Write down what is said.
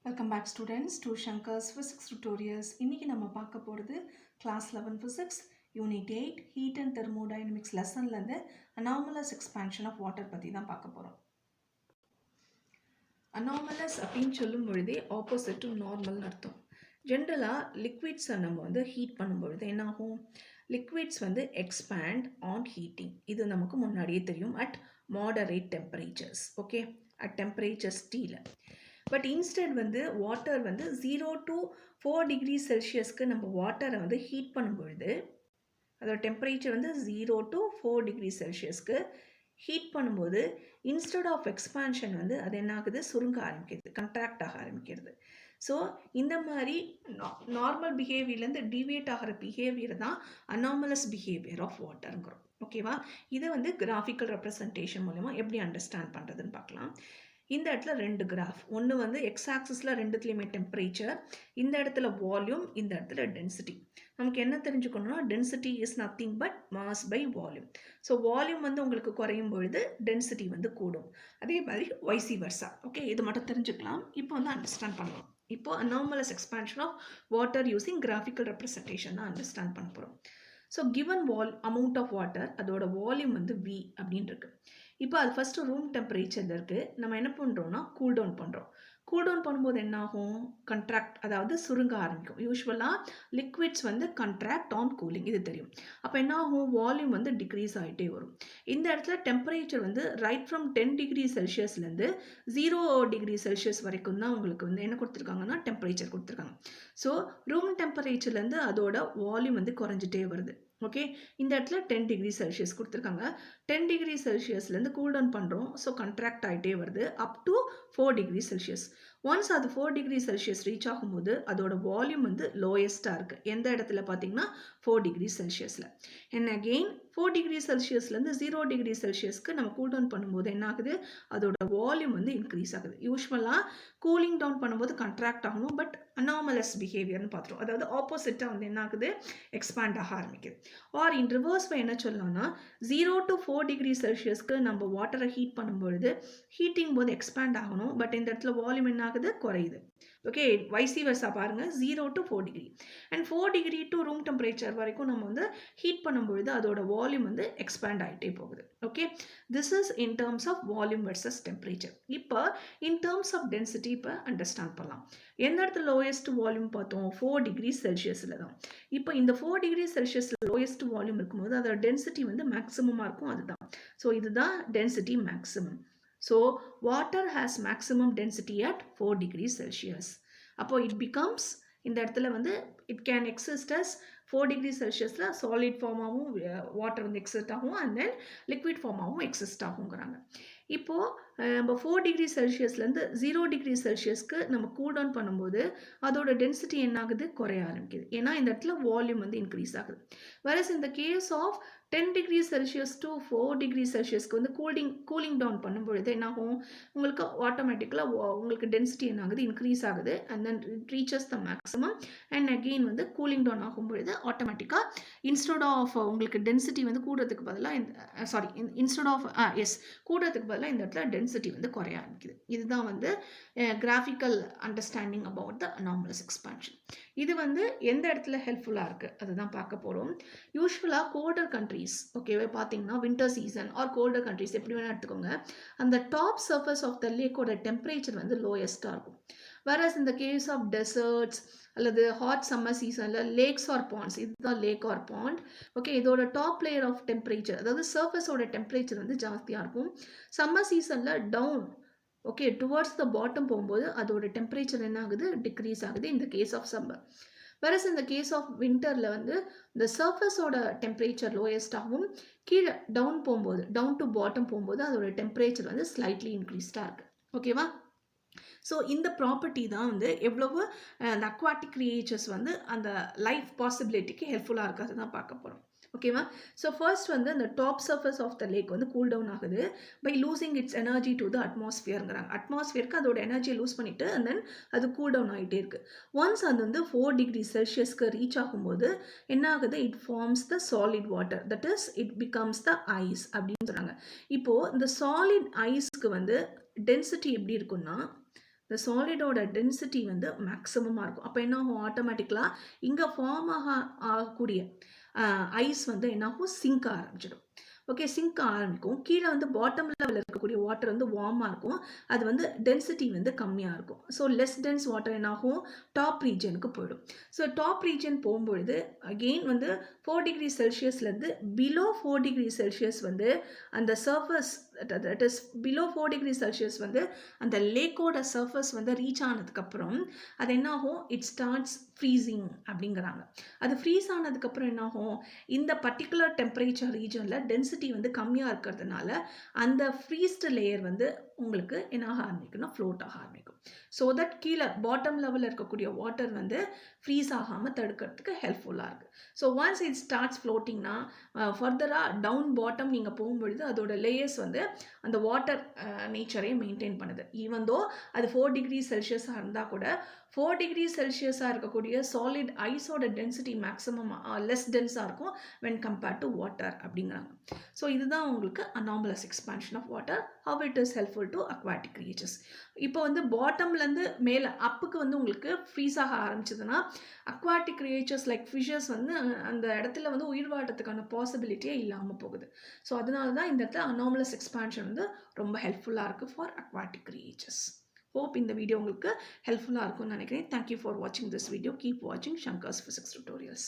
Welcome back students to Shankar's Physics Tutorials. இன்னைக்கு நம்ம பார்க்க போகிறது Class 11 Physics Unit 8 Heat and Thermodynamics lessonலேருந்து Anomalous Expansion of Water பற்றி தான் பார்க்க போகிறோம். Anomalous அப்படின்னு சொல்லும் பொழுதே ஆப்போசிட் டு நார்மல்னு அர்த்தம். ஜென்ரலாக லிக்விட்ஸை நம்ம வந்து ஹீட் பண்ணும்பொழுது என்ன ஆகும்? லிக்விட்ஸ் வந்து எக்ஸ்பேண்ட் ஆன் ஹீட்டிங். இது நமக்கு முன்னாடியே தெரியும் at moderate temperatures. Okay, at temperatures டீல. பட் இன்ஸ்டெட் வந்து வாட்டர் வந்து 0 to 4 டிகிரி செல்சியஸ்க்கு நம்ம வாட்டரை வந்து ஹீட் பண்ணும்பொழுது அதோட டெம்பரேச்சர் வந்து 0 to 4 டிகிரி செல்சியஸ்க்கு ஹீட் பண்ணும்போது இன்ஸ்டெட் ஆஃப் எக்ஸ்பான்ஷன் வந்து அது என்ன ஆகுது? சுருங்க ஆரம்பிக்கிறது, கண்ட்ராக்ட் ஆக ஆரம்பிக்கிறது. ஸோ இந்த மாதிரி நார்மல் பிஹேவியர்லேருந்து டிவியேட் ஆகிற பிஹேவியர் தான் அனாமலஸ் பிஹேவியர் ஆஃப் வாட்டருங்கிறோம். ஓகேவா? இதை வந்து கிராஃபிக்கல் ரெப்ரசன்டேஷன் மூலமா எப்படி அண்டர்ஸ்டாண்ட் பண்ணுறதுன்னு பார்க்கலாம். இந்த இடத்துல ரெண்டு கிராஃப், ஒன்று வந்து எக்ஸ் ஆக்சிஸில் ரெண்டுத்துலேயுமே டெம்பரேச்சர், இந்த இடத்துல வால்யூம், இந்த இடத்துல டென்சிட்டி. நமக்கு என்ன தெரிஞ்சுக்கணும்னா density is nothing but mass by volume. So volume வந்து உங்களுக்கு குறையும் பொழுது டென்சிட்டி வந்து கூடும். அதே மாதிரி வைசி வர்சா. ஓகே, இது மட்டும் தெரிஞ்சுக்கலாம். இப்போ வந்து அண்டர்ஸ்டாண்ட் பண்ணலாம். இப்போ anomalous expansion of water using graphical representation தான் அண்டர்ஸ்டாண்ட் பண்ண போகிறோம். So given amount of water, அதோட வால்யூம் வந்து V அப்படின்னு இருக்கு. இப்போ அது ஃபஸ்ட்டு ரூம் டெம்பரேச்சரில் இருக்குது. நம்ம என்ன பண்ணுறோம்னா கூல் டவுன் பண்ணுறோம். கூல் டவுன் பண்ணும்போது என்ன ஆகும்? கண்ட்ராக்ட், அதாவது சுருங்க ஆரம்பிக்கும். யூஸ்வலாக லிக்விட்ஸ் வந்து கண்ட்ராக்ட் ஆன் கூலிங், இது தெரியும். அப்போ என்ன ஆகும்? வால்யூம் வந்து டிக்ரீஸ் ஆகிட்டே வரும். இந்த இடத்துல டெம்பரேச்சர் வந்து ரைட் ஃப்ரம் 10 டிகிரி செல்சியஸ்லேருந்து 0 டிகிரி செல்சியஸ் வரைக்கும் தான் உங்களுக்கு வந்து என்ன கொடுத்துருக்காங்கன்னா டெம்பரேச்சர் கொடுத்துருக்காங்க. ஸோ ரூம் டெம்பரேச்சர்லேருந்து அதோட வால்யூம் வந்து குறைஞ்சிட்டே வருது. ஓகே, இந்த இடத்துல 10 டிகிரி செல்சியஸ் கொடுத்துருக்காங்க. 10 டிகிரி செல்சியஸ்லேருந்து கூல் டவுன் பண்ணுறோம். ஸோ கண்ட்ராக்ட் ஆகிட்டே வருது up to 4 degree Celsius. Once அது 4 டிகிரி செல்சியஸ் ரீச் ஆகும்போது அதோட வால்யூம் வந்து லோயஸ்ட்டாக இருக்குது. எந்த இடத்துல பார்த்தீங்கன்னா 4 டிகிரி செல்சியஸில். அண்ட் அகெயின் 4 டிகிரி செல்சியஸ்லேருந்து 0 டிகிரி செல்சியஸ்க்கு நம்ம கூல் டவுன் பண்ணும்போது என்ன ஆகுது? அதோட வால்யூம் வந்து இன்க்ரீஸ் ஆகுது. யூஸ்வலாக கூலிங் டவுன் பண்ணும்போது கண்ட்ராக்ட் ஆகணும், பட் அனாமலஸ் பிஹேவியர்னு பார்த்துரும். அதாவது ஆப்போசிட்டாக வந்து என்ன ஆகுது? எக்ஸ்பேண்ட் ஆக ஆரம்பிக்குது. ஆர் இன் ரிவர்ஸ் என்ன சொல்லலாம்னா 0 to 4 டிகிரி செல்சியஸ்க்கு நம்ம வாட்டரை ஹீட் பண்ணும்பொழுது ஹீட்டிங் போது எக்ஸ்பேண்ட் ஆகணும், பட் இந்த இடத்துல வால்யூம் என்ன ஆகுது? குறையுது. ஓகே, வைசி வர்சா பாருங்கள், 0 to 4 degree and 4 degree to room temperature வரைக்கும் நம்ம வந்து ஹீட் பண்ணும்பொழுது அதோட வால்யூம் வந்து எக்ஸ்பேண்ட் ஆகிட்டே போகுது. Okay, this is in terms of volume versus temperature. இப்போ இன் டேர்ம்ஸ் ஆஃப் டென்சிட்டி இப்போ அண்டர்ஸ்டாண்ட் பண்ணலாம். எந்த இடத்துல லோயஸ்ட் வால்யூம் பார்த்தோம்? 4 டிகிரி செல்சியஸில் தான். இப்போ இந்த 4 டிகிரி செல்சியஸில் லோயஸ்ட் வால்யூம் இருக்கும்போது அதோட டென்சிட்டி வந்து மேக்ஸிமமாக இருக்கும். அதுதான், ஸோ இதுதான் density maximum. So water has maximum density at 4 degree Celsius. அப்போ இட் பிகம்ஸ், இந்த இடத்துல வந்து it can exist as 4 degree செல்சியஸில் சாலிட் ஃபார்மாகவும் வாட்டர் வந்து எக்ஸிஸ்ட் ஆகும், அண்ட் தென் லிக்விட் ஃபார்மாகவும் எக்ஸிஸ்ட் ஆகுங்கிறாங்க. இப்போது நம்ம 4 டிகிரி செல்சியஸ்லேருந்து 0 டிகிரி செல்சியஸ்க்கு நம்ம கூல் டவுன் பண்ணும்போது அதோட டென்சிட்டி என்ன ஆகுது? குறைய ஆரம்பிக்குது. ஏன்னா இந்த இடத்துல வால்யூம் வந்து இன்க்ரீஸ் ஆகுது. வேறஸ் இந்த case of 10 degree Celsius to 4 degree செல்சியஸ்க்கு வந்து கூலிங் டவுன் பண்ணும்பொழுது என்ன ஆகும்? உங்களுக்கு ஆட்டோமேட்டிக்கலாக உங்களுக்கு டென்சிட்டி என்ன ஆகுது? இன்க்ரீஸ் ஆகுது, and then it reaches the maximum. And again வந்து கூலிங் டவுன் ஆகும்பொழுது ஆட்டோமேட்டிக்காக இன்ஸ்டெட் ஆஃப் உங்களுக்கு டென்சிட்டி வந்து கூடுறதுக்கு பதிலாக இன்ஸ்டெட் ஆஃப் கூடுறதுக்கு பதிலாக இந்த இடத்துல டென்சிட்டி வந்து குறைய ஆரம்பிக்குது. இதுதான் வந்து graphical understanding about the anomalous expansion. இது வந்து எந்த இடத்துல ஹெல்ப்ஃபுல்லாக இருக்குது அதுதான் பார்க்க போகிறோம். யூஸ்வலாக கோல்டர் கண்ட்ரீஸ், ஓகேவே பார்த்தீங்கன்னா winter season or colder countries எப்படி வேணால் எடுத்துக்கோங்க, அந்த டாப் சர்ஃபேஸ் ஆஃப் த லேக்கோட டெம்பரேச்சர் வந்து லோயஸ்ட்டாக இருக்கும். வேறஸ் இந்த கேஸ் ஆஃப் டெசர்ட்ஸ் அல்லது ஹாட் சம்மர் சீசனில் லேக்ஸ் ஆர் பாண்ட்ஸ், இதுதான் லேக் ஆர் பாண்ட். ஓகே, இதோட டாப் லேயர் ஆஃப் டெம்பரேச்சர், அதாவது சர்ஃபேஸோட டெம்பரேச்சர் வந்து ஜாஸ்தியாக இருக்கும். சம்மர் சீசனில் down, okay, towards the bottom போகும்போது அதோட டெம்பரேச்சர் என்ன ஆகுது? டிக்ரீஸ் ஆகுது இந்த கேஸ் ஆஃப் சம்மர். வேறஸ் இந்த கேஸ் ஆஃப் வின்டரில் வந்து இந்த சர்ஃபேஸோட டெம்பரேச்சர் லோயஸ்டாகவும் கீழே டவுன் போகும்போது, டவுன் டு பாட்டம் போகும்போது அதோட டெம்பரேச்சர் வந்து ஸ்லைட்லி இன்க்ரீஸ்டாக இருக்குது. ஓகேவா? ஸோ இந்த ப்ராப்பர்ட்டி தான் வந்து எவ்வளவு அந்த அக்வாட்டிக் கிரியேச்சர்ஸ் வந்து அந்த லைஃப் பாசிபிலிட்டிக்கு ஹெல்ப்ஃபுல்லாக இருக்காது தான் பார்க்க போகிறோம். ஓகேவா? ஸோ ஃபர்ஸ்ட் வந்து அந்த top surface of the lake வந்து கூல் டவுன் ஆகுது by losing its energy to the அட்மாஸ்ஃபியருங்கிறாங்க. அட்மாஸ்ஃபியருக்கு அதோட எனர்ஜியை லூஸ் பண்ணிவிட்டு அண்ட் தென் அது கூல் டவுன் ஆகிட்டே இருக்குது. ஒன்ஸ் அது வந்து 4 டிகிரி செல்சியஸ்க்கு ரீச் ஆகும்போது என்ன ஆகுது? It forms the solid water, that is it becomes the ice அப்படின்னு சொல்கிறாங்க. இப்போது இந்த சாலிட் ஐஸ்க்கு வந்து டென்சிட்டி எப்படி இருக்குன்னா இந்த சாலிடோட டென்சிட்டி வந்து மேக்ஸிமமாக இருக்கும். அப்போ என்ன ஆகும், ஆட்டோமேட்டிக்கலாக இங்கே ஃபார்ம் ஆகக்கூடிய ஐஸ் வந்து என்ன ஆகும், சிங்க் ஆரம்பிச்சிடும். ஓகே, சிங்க் ஆரம்பிக்கும். கீழே வந்து பாட்டம் லெவலில் இருக்கக்கூடிய வாட்டர் வந்து வார்மாக இருக்கும். அது வந்து டென்சிட்டி வந்து கம்மியாக இருக்கும். ஸோ லெஸ் டென்ஸ் வாட்டர் என்னாகும், டாப் ரீஜனுக்கு போயிடும். ஸோ டாப் ரீஜன் போகும்பொழுது அகெயின் வந்து 4 டிகிரி செல்சியஸ்லேருந்து பிலோ 4 டிகிரி செல்சியஸ் வந்து அந்த surface, that is below 4 degree Celsius வந்து அந்த லேக்கோட சர்ஃபஸ் வந்து ரீச் ஆனதுக்கப்புறம் அது என்னாகும், இட் ஸ்டார்ட்ஸ் ஃப்ரீசிங் அப்படிங்கிறாங்க. அது ஃப்ரீஸ் ஆனதுக்கப்புறம் என்னாகும், இந்த பர்டிகுலர் டெம்பரேச்சர் ரீஜனில் டென்சிட்டி வந்து கம்மியாக இருக்கிறதுனால அந்த ஃப்ரீஸ்டு லேயர் வந்து உங்களுக்கு என்ன ஆக ஆரம்பிக்கும்னா ஃப்ளோட் ஆக ஆரம்பிக்கும். ஸோ தட் கீழே பாட்டம் லெவலில் இருக்கக்கூடிய வாட்டர் வந்து ஃப்ரீஸ் ஆகாமல் தடுக்கிறதுக்கு ஹெல்ப்ஃபுல்லாக இருக்குது. ஸோ ஒன்ஸ் இட் ஸ்டார்ட்ஸ் ஃப்ளோட்டிங்னா ஃபர்தராக டவுன் பாட்டம் நீங்கள் போகும்பொழுது அதோட லேயர்ஸ் வந்து அந்த வாட்டர் நேச்சரை மெயின்டைன் பண்ணுது. ஈவன் தோ அது 4 டிகிரி செல்சியஸாக இருந்தால் கூட 4 டிகிரி செல்சியஸாக இருக்கக்கூடிய சாலிட் ஐஸோட டென்சிட்டி மேக்ஸிமம் லெஸ் டென்ஸாக இருக்கும் when compared to water அப்படிங்கிறாங்க. ஸோ இதுதான் உங்களுக்கு anomalous expansion of water, how it is helpful to aquatic creatures. இப்போ வந்து பாட்டம்லேருந்து மேலே அப்புக்கு வந்து உங்களுக்கு ஃப்ரீஸ் ஆக ஆரம்பிச்சதுன்னா அக்வாட்டிக் கிரியேச்சர்ஸ் லைக் ஃபிஷஸ் வந்து அந்த இடத்துல வந்து உயிர் வாழறதுக்கான பாசிபிலிட்டியே இல்லாமல் போகுது. ஸோ அதனால தான் இந்த இடத்துல anomalous expansion வந்து ரொம்ப ஹெல்ப்ஃபுல்லாக இருக்குது ஃபார் அக்வாட்டிக் கிரியேச்சர்ஸ். ஹோப் இந்த வீடியோ உங்களுக்கு ஹெல்ப்ஃபுல்லாக இருக்கும்னு நினைக்கிறேன். தேங்க்யூ ஃபார் வாட்சிங் திஸ் வீடியோ. கீப் வாட்சிங் Shankar's Physics Tutorials.